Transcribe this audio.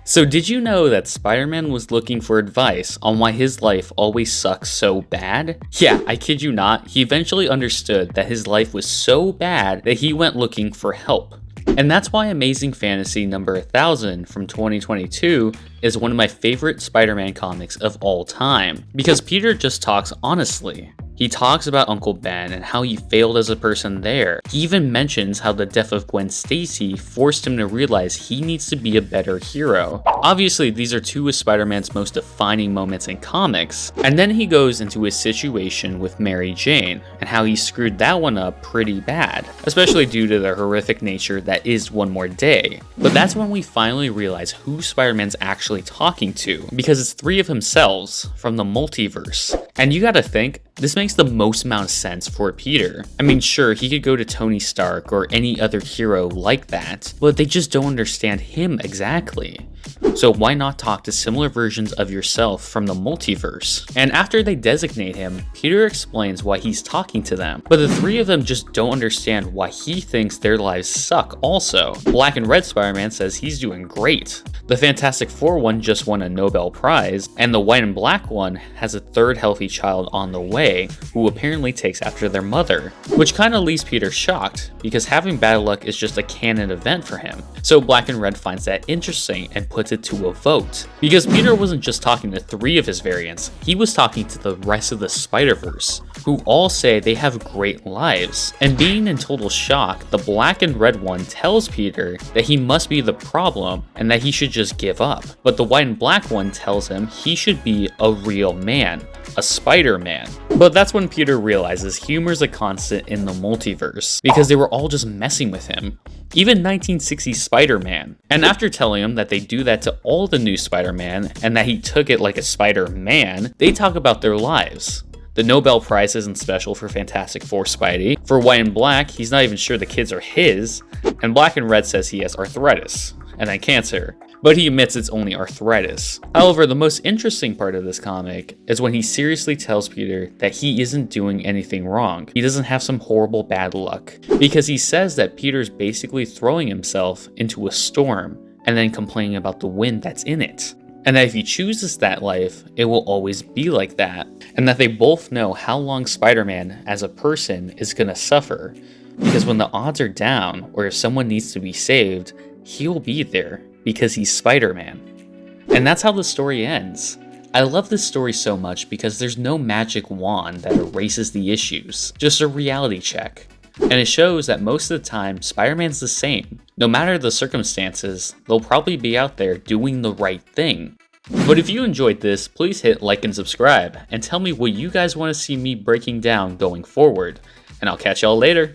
So did you know that Spider-Man was looking for advice on why his life always sucks so bad? Yeah, I kid you not, he eventually understood that his life was so bad that he went looking for help. And that's why Amazing Fantasy number 1000 from 2022 is one of my favorite Spider-Man comics of all time, because Peter just talks honestly. He talks about Uncle Ben and how he failed as a person there. He even mentions how the death of Gwen Stacy forced him to realize he needs to be a better hero. Obviously, these are two of Spider-Man's most defining moments in comics. And then he goes into his situation with Mary Jane and how he screwed that one up pretty bad, especially due to the horrific nature that is One More Day. But that's when we finally realize who Spider-Man's actually talking to, because it's three of himselves from the multiverse. And you gotta think, this makes the most amount of sense for Peter. I mean, sure, he could go to Tony Stark or any other hero like that, but they just don't understand him exactly. So why not talk to similar versions of yourself from the multiverse? And after they designate him, Peter explains why he's talking to them, but the three of them just don't understand why he thinks their lives suck also. Black and Red Spider-Man says he's doing great. The Fantastic Four one just won a Nobel Prize, and the White and Black one has a third healthy child on the way, who apparently takes after their mother. Which kinda leaves Peter shocked, because having bad luck is just a canon event for him. So Black and Red finds that interesting and puts it to a vote. Because Peter wasn't just talking to three of his variants, he was talking to the rest of the Spider-Verse, who all say they have great lives. And being in total shock, the Black and Red one tells Peter that he must be the problem and that he should just give up. But the White and Black one tells him he should be a real man, a Spider-Man. But that's when Peter realizes humor's a constant in the multiverse, because they were all just messing with him. Even 1960s Spider-Man. And after telling him that they do that to all the new Spider-Man, and that he took it like a Spider-Man, they talk about their lives. The Nobel Prize isn't special for Fantastic Four Spidey. For White and Black, he's not even sure the kids are his. And Black and Red says he has arthritis, and then cancer. But he admits it's only arthritis. However, the most interesting part of this comic is when he seriously tells Peter that he isn't doing anything wrong. He doesn't have some horrible bad luck. Because he says that Peter's basically throwing himself into a storm and then complaining about the wind that's in it. And that if he chooses that life, it will always be like that. And that they both know how long Spider-Man as a person is gonna suffer. Because when the odds are down, or if someone needs to be saved, he'll be there. Because he's Spider-Man. And that's how the story ends. I love this story so much because there's no magic wand that erases the issues, just a reality check. And it shows that most of the time, Spider-Man's the same. No matter the circumstances, they'll probably be out there doing the right thing. But if you enjoyed this, please hit like and subscribe, and tell me what you guys want to see me breaking down going forward. And I'll catch y'all later.